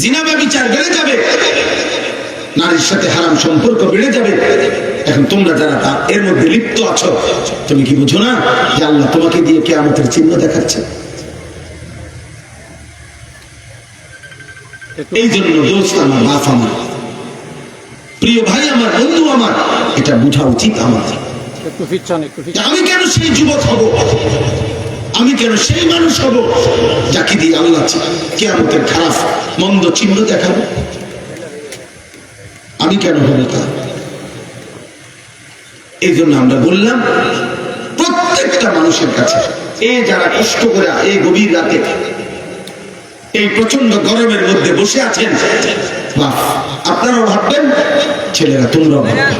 জিনা ব্যভিচার বেড়ে যাবে, নারীর সাথে হারাম সম্পর্ক বেড়ে যাবে। এখন তোমরা যারা এর মধ্যে লিপ্ত আছো, তুমি কি বুঝো না যে আল্লাহ তোমাকে দিয়ে কিয়ামতের চিহ্ন দেখাচ্ছে? এই জন্য দোস্ত আমার, বাপ আমার, প্রিয় ভাই আমার, বন্ধু আমার, এটা বোঝা উচিত আমার। আমি কেন সেই যুবক হব, আমি কেন সেই মানুষ হব যাকে দিয়ে আল্লাহ কিয়ামতের খারাপ মন্দ চিহ্ন দেখাবো? আমি কেন হব তা? এই জন্য আমরা বললাম প্রত্যেকটা মানুষের কাছে, যারা কষ্ট করে এই গভীর রাতে এই প্রচন্ড গরমের মধ্যে বসে আছেন, আপনারাও ভাববেন, ছেলেরা তোমরাও ভাববে,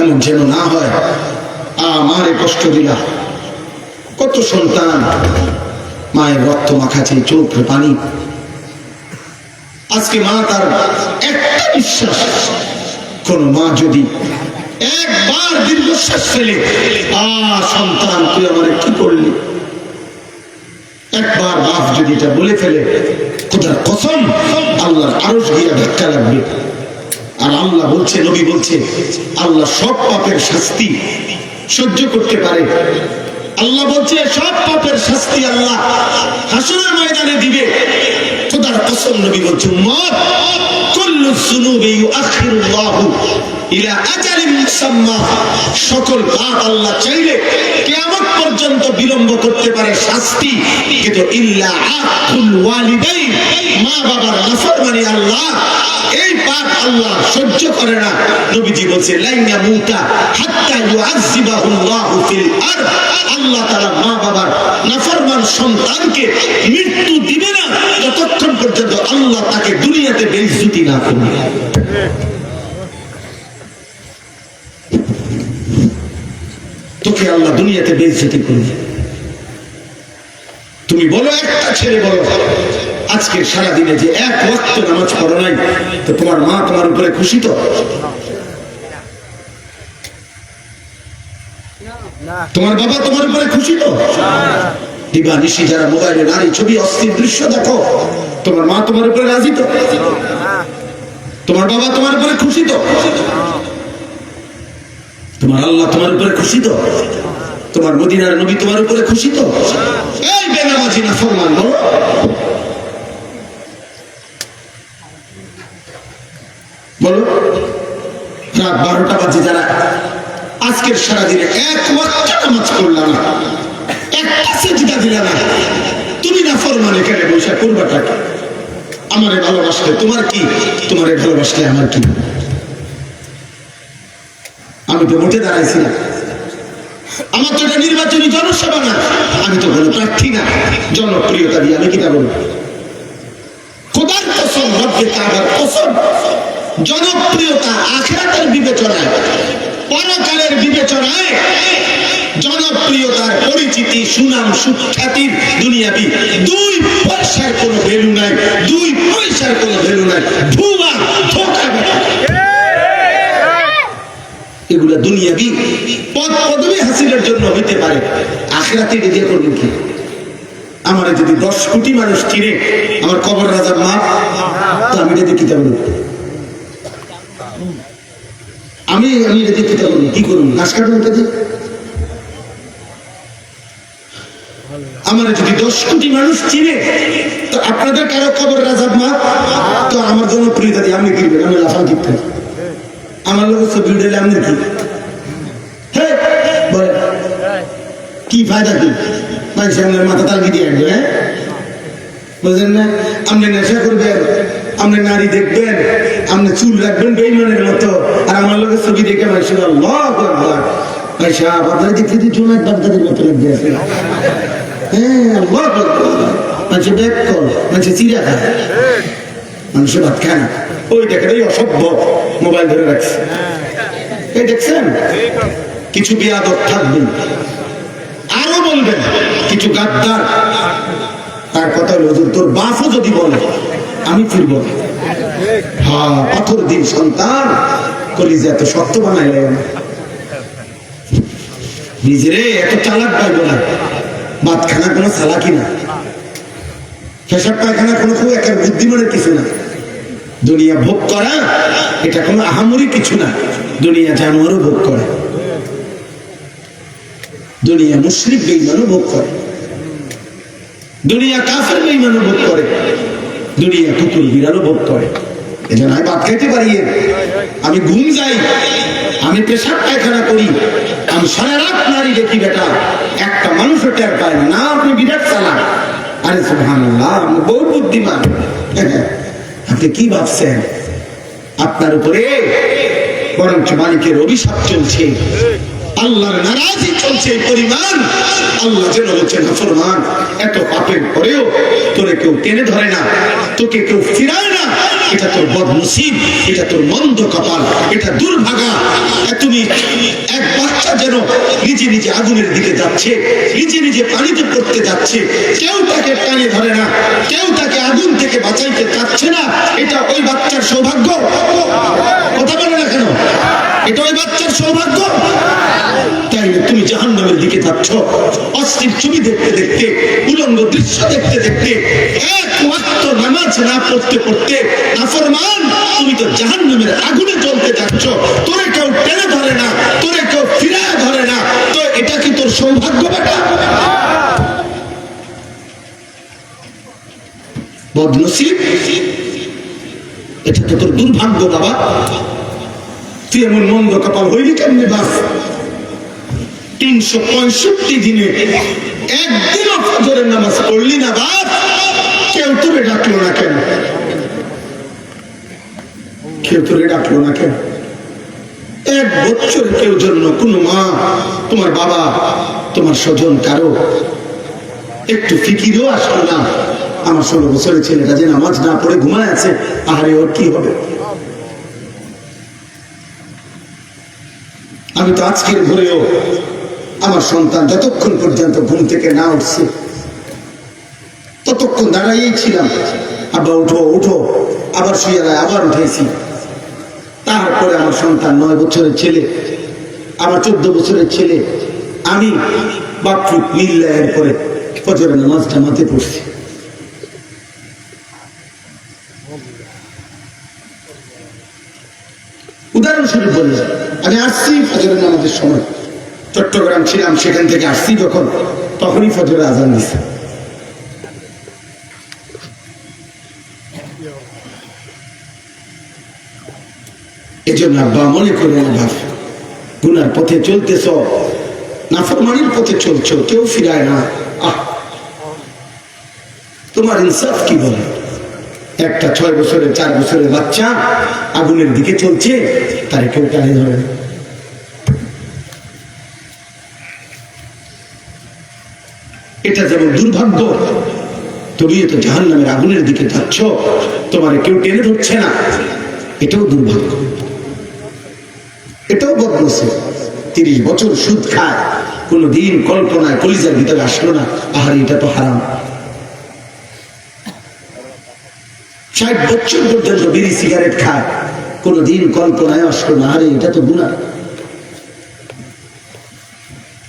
এমন যেন না হয় আমারে কষ্ট দিলা। কত সন্তান মায়ের রক্ত মাখাচ্ছে, চোখে পানি। আজকে মা তার একটা বিশ্বাস, কোন মা যদি একবার দীর্ঘশ্বাস ফেলে, সন্তান তুই আমারে কি করলি, একবার বাপ যদি এটা বলে ফেলে, খোদার কসম আল্লাহর আরশ গিয়া ধাক্কা লাগবে। আর আল্লাহ বলছে, নবী বলছে, আল্লাহ সব পাপের শাস্তি সহ্য করতে পারে। আল্লাহ বলছে সব পাপের শাস্তি আল্লাহ হাসরের ময়দানে দিবে। খোদার কসম নবী বলছে, উম্মত কুল্লু যুনুবি ইউআখিরুল্লাহু ইলা আজালিন মুসাম্মা, সকল পাপ আল্লাহ চাইলে কিয়ামত পর্যন্ত বিলম্ব করতে পারে শাস্তি, কিন্তু ইল্লা আকুল ওয়ালিদাইন, মা বাবার নাফরমানি আল্লাহ এই পাপ আল্লাহ সহ্য করে না। নবীজি বলছে লা ইয়ামুতা হাত্তা ইউআযযিবাহুল্লাহু ফিল আরদ, আল্লাহ তাআলা মা বাবার নাফরমান সন্তানকে মৃত্যু দিবে না যতক্ষণ পর্যন্ত আল্লাহ তাকে দুনিয়াতে বেইজ্জতি না করবে। তোকে আল্লাহ দুনিয়াতে বেইজ্জতি করবে। তুমি বলো, একটা ছেলে বলো আজকে সারাদিনে যে এক ওয়াক্ত নামাজ পড়ো নাই, তো তোমার মা তোমার উপরে খুশি তো? তোমার বাবা তোমার উপরে খুশি তো? দিবা নিশি যারা মোবাইলে নারী ছবি অস্থির দৃশ্য দেখো, তোমার মা তোমার উপরে রাজি তো? তোমার বাবা তোমার উপরে খুশি তো? তোমার আল্লাহ তোমার উপরে খুশি তো? তোমার মদিনার নবী তোমার উপরে খুশি তো? এই বেনামাজি নাফরমান বলো। বলো, রাত 12টা বাজে যারা আজকের সারাদিনে এক ওয়াক্ত নামাজ পড়লাম না, একটা সিজদা দিলাম না, তুমি নাফরমান এখানে বসে করবাটা কি? আমারে ভালোবাসলে তোমার কি, তোমারে ভালোবাসলে আমার কি? আমি তো ভোটে দাঁড়াইছি না, আমার তো এটা নির্বাচনী জনসভা না, আমি তো কোনো প্রার্থী না, জনপ্রিয়তা দিয়ে আমি কিটা বলবো? খোদার কসম, রব্বে কাবার কসম, জনপ্রিয়তা আখিরাতের বিবেচনায়, পরকালের বিবেচনায় জনপ্রিয়তার পরিচিতি, সুনাম, সুখ্যাতির দুনিয়াবি 2 পয়সার কোনো ভ্যালু নাই, 2 পয়সার কোনো ভ্যালু নাই। ধোঁয়া, ধোঁকা, এগুলা দুনিয়াবি পদ পদবি হাসিলের জন্য হইতে পারে, আখিরাতে রেজে করবেন কি? আমার যদি 10 কোটি মানুষ চিনে আমার কবর রাজার মা, তো আমি এটা কিতা বলবো? আমি এটা কিতা বলবো? কি করুন, ঘাস কাটুন এটা দিয়ে? আমার যদি 10 কোটি মানুষ চিনে, তো আপনাদের কারো কবর রাজার মা, তো আমার জনপ্রিয়তা দিয়ে আপনি কিনবেন, আমি লাফান কিনতে, আমার লোক ছবি উঠে আপনি কি কি ফায়দা কি? মানুষের মাথা তালকি দিয়ে আসবে, হ্যাঁ বুঝলেন না? আপনি নেশা করবেন, আপনি নারী দেখবেন, আপনি চুল রাখবেন বেইমানের মতো, আর আমার লোকের ছবি দেখে মানুষের আল্লাহু আকবার, ভাই সাহেব আপনারা দেখতে দিয়ে জোনাক বাগদাদের মতো লাগবে, হ্যাঁ আল্লাহু আকবার। মানুষের ব্যাগ কল, মানুষের চিরা খায়, মানুষের ভাত খায় না। ওই দেখেন এই অসভ্য মোবাইল ধরে রাখছে, এই দেখছেন? কিছু বেয়াদব থাকবেন, আরো বলবেন কিছু গাদ্দার। তার কথা হলো, তোর বাপও যদি বলে আমি ফিরব, হ্যাঁ পাথর দিন সন্তান কলিজা এত শক্ত বানাইলে নিজেরে এত চালাক পাইব না। ভাত খানা কোনো চালাকি না, পেশাব পায়খানা কোনো খুব একের বুদ্ধি বুদ্ধিমানের কিছু না। দুনিয়া ভোগ করা এটা কোনো আহামরি কিছু না। দুনিয়া জানোয়ারও ভোগ করে, দুনিয়া মুশরিক বেঈমানও ভোগ করে, দুনিয়া কাফের বেঈমানও ভোগ করে, দুনিয়া কুকুর বিড়ালও ভোগ করে। এজন্য আমি ভাত খাইতে পারি, আমি ঘুম যাই, আমি পেশাব পায়খানা করি, আমি সারা রাত নারী দেখি, বেটা একটা মানুষও টের পায় না। আপনি বিরাট চালাক। আরে সুবহানাল্লাহ, আমি বহু বুদ্ধিমান। আপনি কি ভাবছেন আপনার উপরে বরঞ্চ মালিকের অভিশাপ চলছে, আল্লাহর নারাজি চলছে এই পরিমাণ। আল্লাহ যেন বলছেন, নাফরমান, এত পাপের পরেও তোরে কেউ টেনে ধরে না, তোকে কেউ ফিরায় না। এটা তোর বদনসিব, এটা তোর মন্দ কপাল, এটা দুর্ভাগা। তুমি এক বাচ্চা যেন নিজে নিজে আগুনের দিকে যাচ্ছে, নিজে নিজে পানিতে পড়তে যাচ্ছে, কেউ তাকে টানে ধরে না, কেউ তাকে আগুন থেকে বাঁচাইতে চাচ্ছে না। এটা ওই বাচ্চার সৌভাগ্য। কথা বলে না কেন? এটা ওই বাচ্চার সৌভাগ্য। তাই তুমি জাহান্নামের দিকে যাচ্ছ, অস্থির ছবি দেখতে দেখতে, উলঙ্গ দৃশ্য দেখতে দেখতে, এক ওয়াক্ত নামাজ না পড়তে পড়তে। নাফরমান, তুমি তো জাহান্নামের আগুনে জ্বলতে যাচ্ছ। তোরে কেউ টেনে ধরে না, তোরে কেউ ফিরায় ধরে না। তো এটা কি তোর সৌভাগ্য বেটা? বদনসিব, এটা তো তোর দুর্ভাগ্য বাবা। তুই এমন মন্দ কপাল হইলি কেমনে বাস? 365 দিনে একদিনও ফজরের নামাজ পড়লি না বাপ, কেউ তোরে ডাকলো না কেন? কেউ তোরে ডাকলো না কেন? এক বছর কেউ জন্য কোনো মা, তোমার বাবা, তোমার স্বজন কারো একটু ফিকিরও আসলো না? আমার 16 বছরের ছেলেটা যে নামাজ না পড়ে ঘুমায় আছে, আহারে ওর কি হবে? আমি তো আজকের ভোরেও আমার সন্তান যতক্ষণ পর্যন্ত ঘুম থেকে না উঠছে ততক্ষণ দাঁড়াইয়েই ছিলাম। আব্বা উঠো উঠো, আবার শুয়ে আবার উঠেছি। তারপরে আমার সন্তান 9 বছরের ছেলে, আমার 14 বছরের ছেলে, আমি বাপু মিল্লায়ের পরে ফজরের নামাজ জামাতে পড়ছি। উদাহরণস্বরূপ বললাম, আমি আসছি ফজরের নামাজের সময়, চট্টগ্রাম ছিলাম, সেখান থেকে আসছি যখন, তখনই ফজরের আজান দিছে। এই জন্য আব্বা মনে করে না ভাব, গুনার পথে চলতেছ, নাফরমানির পথে চলছো, কেউ ফিরায় না। তোমার ইনসাফ কি বলে? একটা 6 বছরের 4 বছরের বাচ্চা আগুনের দিকে চলছে, তারে কেউ টানে ধরে না। এটা যেমন দুর্ভাগ্য, তুমি তো জাহান্নামের আগুনের দিকে যাচ্ছ, তোমার কেউ টেনে ধরছে না, এটাও দুর্ভাগ্য, এটাও বদনসিব। 30 বছর সুদ খায়, কোনদিন কল্পনায় কলিজার ভিতরে আসলো না, আহারে এটা তো হারাম। 60 বছর পর্যন্ত বিড়ি সিগারেট খায়, কোনদিন কল্পনায় আসলো না, আরে এটা তো গুনাহ।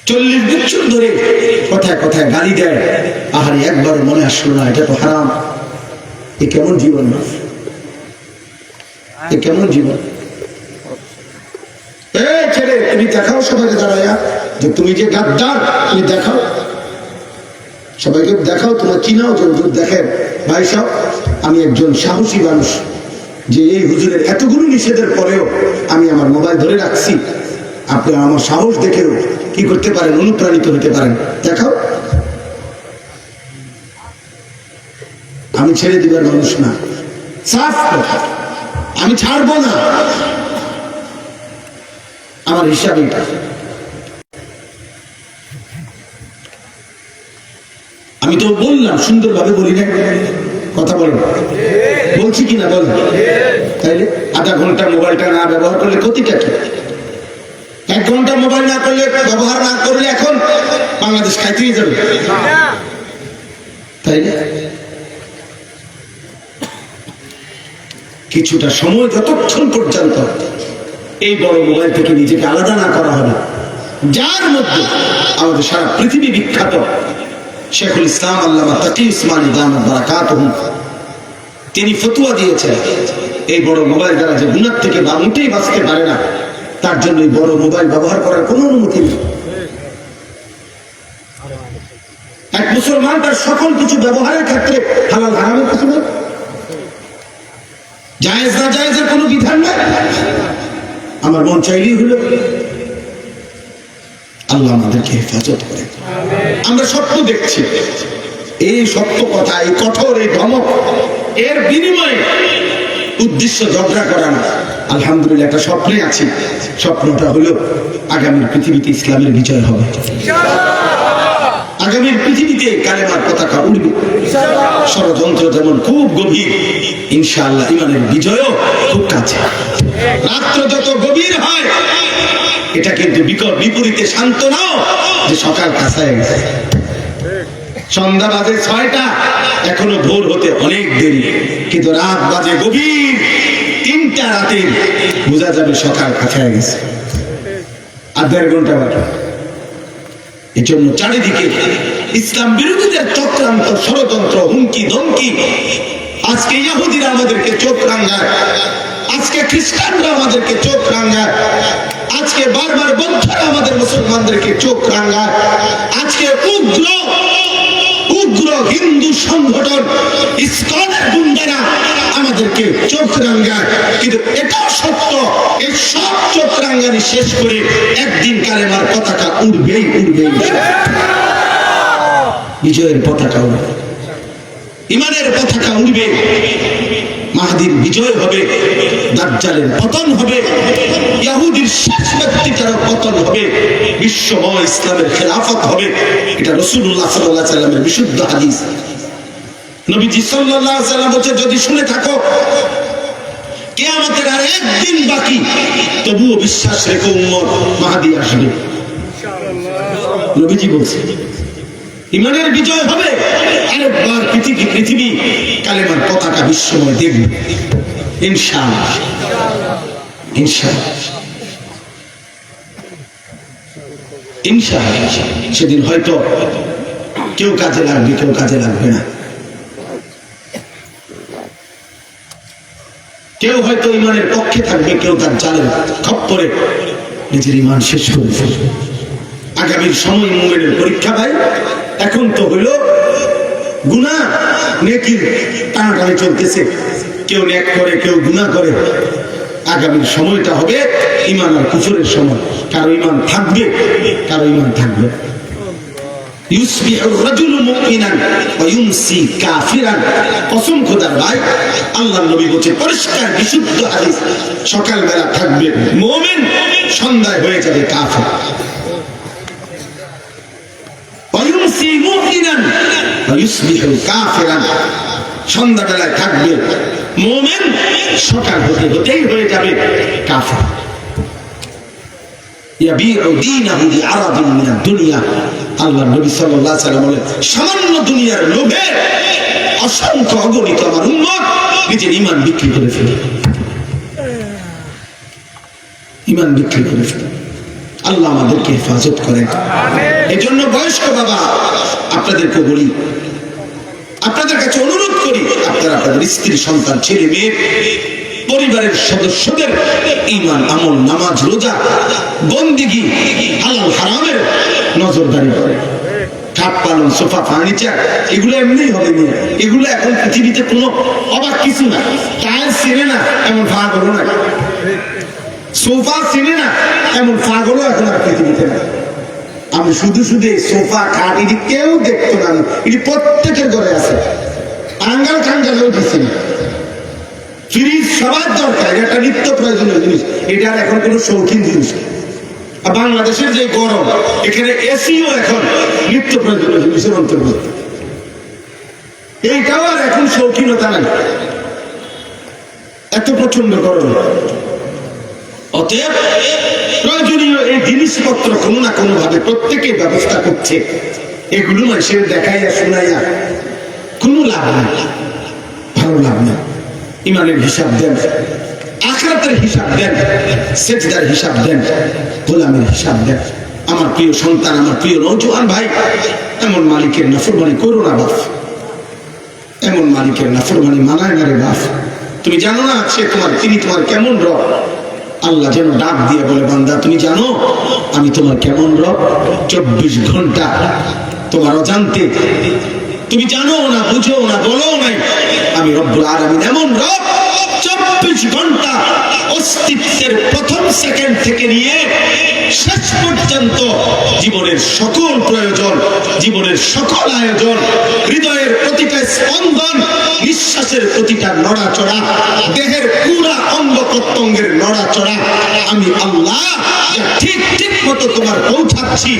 40 বছর ধরে কথায় কথায় গালি দেয়, আহারে একবার মনে আসলো না, এটা তো হারাম। এ কেমন জীবন? এ কেমন জীবন? ছেড়ে তুমি দেখাও সবাইকে দাঁড়াইয়া যে তুমি যে গাদ্দার, তুমি দেখাও, সবাইকে দেখাও, তোমার চিনাও যতদূর দেখেন। ভাই সাহেব, আমি একজন সাহসী মানুষ, যে এই হুজুরের এতগুলো নিষেধের পরেও আমি আমার মোবাইল ধরে রাখছি। আপনি আমার সাহস দেখেও কি করতে পারেন, অনুপ্রাণিত হতে পারেন, দেখাও। আমি ছেড়ে দিবার মানুষ না, সাফ কথা, আমি ছাড়বো না। আমার হিসাব এটা। আমি তো বললাম, সুন্দরভাবে বলি না, কথা বলেন, বলছি কিনা বলেন? তাইলে আধা ঘন্টা মোবাইলটা না ব্যবহার করলে ক্ষতিটা কি? 1 ঘন্টা মোবাইল না করলে, ব্যবহার না করলে এখন বাংলাদেশ খাইতেই যাবে, তাইলে কিছুটা সময় যতক্ষণ পর্যন্ত এই বড় মোবাইল থেকে নিজেকে আলাদা না করা হবে, যার মধ্যে আমাদের সারা পৃথিবী বিখ্যাত শেখুল ইসলাম আল্লামা তাকি উসমানী দামাত বারাকাতুহু তিনি ফতোয়া দিয়েছেন এই বড় মোবাইল দ্বারা যে গুনাহ থেকে মোটেই বাঁচতে পারে না, তার জন্য এই বড় মোবাইল ব্যবহার করার কোনো অনুমতি নেই। এক মুসলমান তার সকল কিছু ব্যবহারের ক্ষেত্রে হালাল হারামের কিছু নেই, জায়েজ না জায়েজের কোনো বিধান নেই। আমার মন চাইলেই হলো। আল্লাহ আমাদেরকে হেফাজত করে। আমরা স্বপ্ন দেখছি, এই সত্য কথা, এই কঠোর, এই ধমক, এর বিনিময়ে উদ্দেশ্য ঝগড়া করা না। আলহামদুলিল্লাহ একটা স্বপ্নে আছি, স্বপ্নটা হলো আগামীর পৃথিবীতে ইসলামের বিজয় হবে, আগামীর পৃথিবীতে কালেমার পতাকা উড়বে। ষড়যন্ত্র যেমন খুব গভীর, ইনশাআল্লাহ ইমানের বিজয়ও খুব কাছে। রাত্র যত গভীর হয়, এটা কিন্তু বিপরীতে শান্ত নাও যে সকাল কাছায় গেছে, সন্ধ্যা বাজে 6টা, এখনো ভোর হতে অনেক দেরি, কিন্তু রাত বাজে গভীর 3টা রাতে, বোঝা যাবে সকাল কাছায় গেছে, আর 1.5 ঘন্টা বাকি। এই জন্য চারিদিকে ইসলাম বিরোধীদের চক্রান্ত, ষড়যন্ত্র, হুমকি ধমকি। আজকে ইহুদিরা আমাদেরকে চোখ রাঙায়, আজকে খ্রিস্টানরা আমাদেরকে চোখ রাঙায়, আজকে বারবার বৌদ্ধরা আমাদের মুসলমানদেরকে চোখ রাঙায়, আজকে উগ্র হিন্দু সংগঠন ইসকনের গুন্ডারা আমাদেরকে চোখ রাঙায়। কিন্তু এটাও সত্য, এই সব চোখ রাঙানি শেষ করে একদিন কালেমার পতাকা উড়বেই উড়বেই, বিজয়ের পতাকা উড়বে, ইমানের পতাকা উড়বে, মাহদীর বিজয় হবে, দাজ্জালের পতন হবে, ইহুদির শেষ ব্যক্তিটারও পতন হবে, বিশ্বময় ইসলামের খেলাফত হবে। এটা রাসূলুল্লাহ সাল্লাল্লাহু আলাইহি ওয়াসাল্লামের বিশুদ্ধ হাদিস। নবীজি সাল্লাল্লাহু আলাইহি ওয়াসাল্লাম বলেছে, যদি শুনে থাকো কিয়ামতের আর একদিন বাকি, তবুও বিশ্বাস রেখো উম্মত মাহদী আসবে। ইনশাআল্লাহ নবীজি বলছে ইমানের বিজয় হবে, আরেকবার পৃথিবী কালেমার পতাকা বিশ্বময় দেখবে ইনশাআল্লাহ, ইনশাআল্লাহ, ইনশাআল্লাহ। সেদিন হয়তো কেউ কাজে লাগবে, কেউ কাজে লাগবে না, কেউ হয়তো ইমানের পক্ষে থাকবে, কেউ তার জালের খপ্পরে নিজের ইমান শেষ করে ফেলবে। আগামীর সময় মুমিনের পরীক্ষা ভাই, এখন তো হলো গুনাহ নেকির টানাটানি চলতেছে, কেউ নেক করে, কেউ গুনাহ করে। আগামীর সময়টা হবে ঈমান আর কুফরের সময়, কারো ঈমান থাকবে, কারো ঈমান থাকবে। ইউসবিহুর রাজুলু মুমিনান ওয়া ইউমসি কাফিরান। কসম খোদার ভাই, আল্লাহর নবী বলেছে পরিষ্কার বিশুদ্ধ হাদিস, সকালবেলা থাকবে মুমিন, সন্ধ্যায় হয়ে যাবে কাফির। ওয়ায়ুমসি মুমিনান ওয়া ইউসবিহু কাফিরান। সন্ধ্যাবেলায় থাকবে মুমিন, সকাল হতে হতেই হয়ে যাবে কাফির। ইয়াবিউ দীনাহু বিআরাদিন মিনাদ দুনিয়া। আল্লাহর নবী সাল্লাল্লাহু আলাইহি ওয়াসাল্লাম বলেন, সামান্য দুনিয়ার লোভে অসংখ্য অগণিত আমার উম্মত নিজের ঈমান বিক্রি করে ফেলে, ঈমান বিক্রি করে ফেলে। আল্লাহ আমাদেরকে হেফাজত করেন। এই জন্য বয়স্ক বাবা আপনাদেরকে বলি, আপনাদের কাছে অনুরোধ করি, আপনারা আপনাদের স্ত্রী, সন্তান, ছেলে মেয়ে, পরিবারের সদস্যদের ঈমান, আমল, নামাজ, রোজা, বন্দেগী, হালাল হারামের নজরদারি করে। খাট পালন, সোফা, ফার্নিচার এগুলো এমনি হবে না, এগুলো এখন পৃথিবীতে কোনো অবাক কিছু না। টাইলস চেনে না এমন পাগলও না, সোফা চেনে না এমন পাগলও এখন আর পৃথিবীতে না। আমি শুধু সোফা, খাট এটি কেউ দেখতো না, এটি প্রত্যেকের ঘরে আছে, আঙ্গাল কাঙ্গালেও দিচ্ছে না। ফ্রিজ সবার দরকার, এটা নিত্য প্রয়োজনীয় জিনিস, এটা এখন কোনো শৌখিন জিনিস। আর বাংলাদেশের যে গরম, এখানে এসিও এখন নিত্য প্রয়োজনীয় জিনিসের অন্তর্ভুক্ত। এইটাও আর এখন শৌখিনতা নাই, এত প্রচন্ড গরম। অতএব প্রয়োজনীয় এই জিনিসপত্র কোনো না কোনো ভাবে প্রত্যেকে ব্যবস্থা করছে। এগুলো মানুষের দেখাইয়া শোনাইয়া কোনো লাভ নাই, ভালো লাভ নাই। ইমানের হিসাব দেন, আখিরাতের হিসাব দেন, সেজদার হিসাব দেন, গোলামের হিসাব দেন। আমার প্রিয় সন্তান, আমার প্রিয় নওজোয়ান ভাই, এমন মালিকের নাফরমানি করো না বাপ, এমন মালিকের নাফরমানি মানায় না রে বাপ। তুমি জানো না তিনি তোমার কেমন রব? আল্লাহ যেন ডাক দিয়ে বলে, বান্দা তুমি জানো আমি তোমার কেমন রব? 24 ঘন্টা তোমার অজান্তে, তুমি জানো না, বুঝো না, বলো নাই, আমি রব্বুল আলামিন এমন রব 24 ঘন্টা অস্তিত্বের প্রথম সেকেন্ড থেকে নিয়ে শেষ পর্যন্ত জীবনের সকল প্রয়োজন, জীবনের সকল আয়োজন, হৃদয়ের প্রতিটা স্পন্দন, নিঃশ্বাসের প্রতিটা নড়াচড়া, দেহের পুরা অঙ্গ প্রত্যঙ্গের নড়াচড়া আমি আল্লাহ ঠিক ঠিক মতো তোমার পৌঁছাচ্ছি,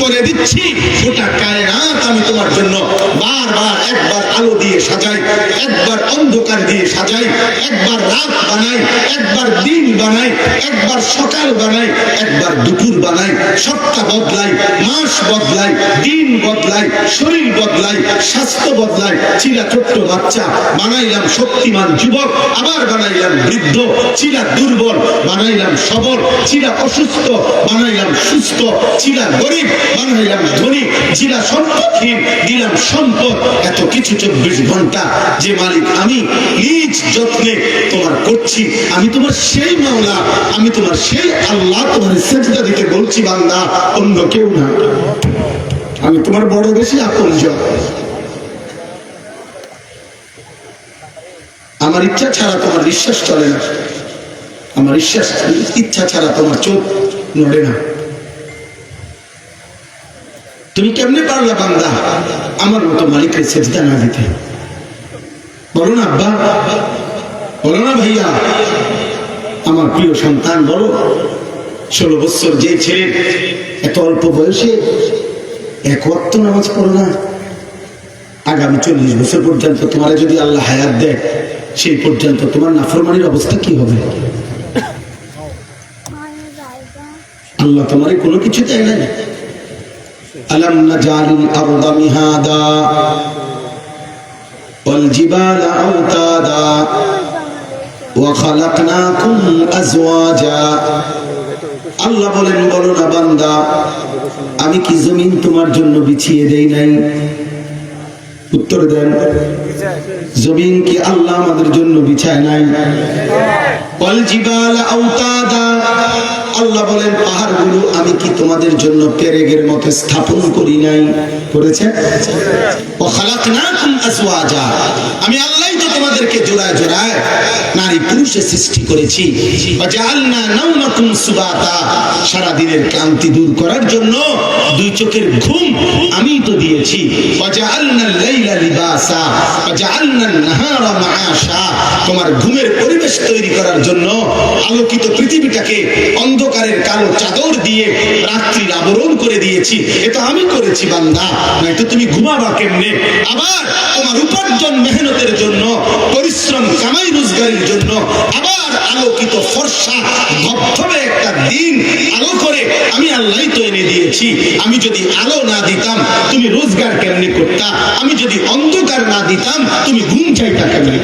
করে দিচ্ছি। গোটা কায়নাত আমি তোমার জন্য বারবার একবার আলো দিয়ে সাজাই, একবার অন্ধকার দিয়ে সাজাই, একবার রাত বানাই, একবার দিন বানাই, একবার সকাল বানাই, একবার দুপুর বানাই, সপ্তাহ বদলাই, মাস বদলাই, দিন বদলাই, শরীর বদলাই, স্বাস্থ্য বদলাই। চিরা ছোট্ট বাচ্চা বানাইলাম শক্তিমান যুবক, আবার বানাইলাম বৃদ্ধ। চিরা দুর্বল বানাইলাম সবল, চিরা অসুস্থ বানাইলাম সুস্থ, চিরা গরিব বানাইলাম ধনী, চিরা সম্পদহীন দিলাম সম্পদ। এত কিছু 24 ঘন্টা যে মালিক আমি নিজ যত্নে তোমার করছি। আমি তোমার সেই মাওলা, আমি তোমার সেই আল্লাহ। তোমার সেজদা দিতে বলছি বান্দা, অন্য কেউ না। আমি তোমার বড় বেশি আপনজন। আমার ইচ্ছা ছাড়া তোমার বিশ্বাস চলে না, আমার ইচ্ছা ছাড়া তোমার চোখ নড়ে না। তুমি কেমনে পারলা বান্দা আমার মতো মালিকের সেজদা না দিতে? বলো না আব্বা, বলো না ভাইয়া, আমার প্রিয় সন্তান, বলো। 16 বছর যে ছেলে এত অল্প বয়সে এক ওয়াক্ত নামাজ পড়ো না, আগামী 40 বছর পর্যন্ত তোমার যদি আল্লাহ হায়াত দেয়, সেই পর্যন্ত তোমার নাফরমানির অবস্থা কি হবে? আল্লাহ তোমার কোনো কিছু দেয় না। আলাম নাজালিল আরদা মিহাদা ওয়াল জিবালা আওতাদা ওয়া খালাকনাকুম আজওয়াজা। আল্লাহ বলেন, বলো না বান্দা, আমি কি জমিন তোমার জন্য বিছিয়ে দেই নাই? উত্তর দেন, জমিন কি আল্লাহ আমাদের জন্য বিছায় নাই? ওয়াল জিবালা আওতাদা, আল্লাহ বলেন পাহাড়গুলো আমি কি তোমাদের জন্য পেরেগের মতো স্থাপন করি নাই? করেছে। ওয়া খালাকনাকুম আজওয়াজা, আমি আল্লাহই তো তোমাদেরকে জোড়ায় জোড়ায় নারী পুরুষে সৃষ্টি করেছি। ওয়া জাআলনা নাওমাকুম সুবাতা, সারা দিনের ক্লান্তি দূর করার জন্য 2 চোখের ঘুম আমি তো দিয়েছি। ওয়া জাআলনাল লাইলা লিবাসা ওয়া জাআলনান নাহারা মাআশা, তোমার ঘুমের পরিবেশ তৈরি করার জন্য আলোকিত পৃথিবীটাকে অন্ধকারের কালো চাদর দিয়ে রাত্রির আবরণ করে দিয়েছি। এটা আমি করেছি বান্দা, নয়তো তুমি ঘুমাবা কেমনে? আবার তোমার উপার্জন মেহনতের জন্য, পরিশ্রম কামাই রোজগারের জন্য আবার আলোকিত ফর্সা ধবধবে একটা দিন আলো করে আমি আল্লাহই তো এনে দিয়েছি। আমি যদি আলো না দিতাম তুমি রোজগার কেমনে করতা? আমি যদি অন্ধকার না দিতাম তুমি ঘুম চাইতা কেমনে?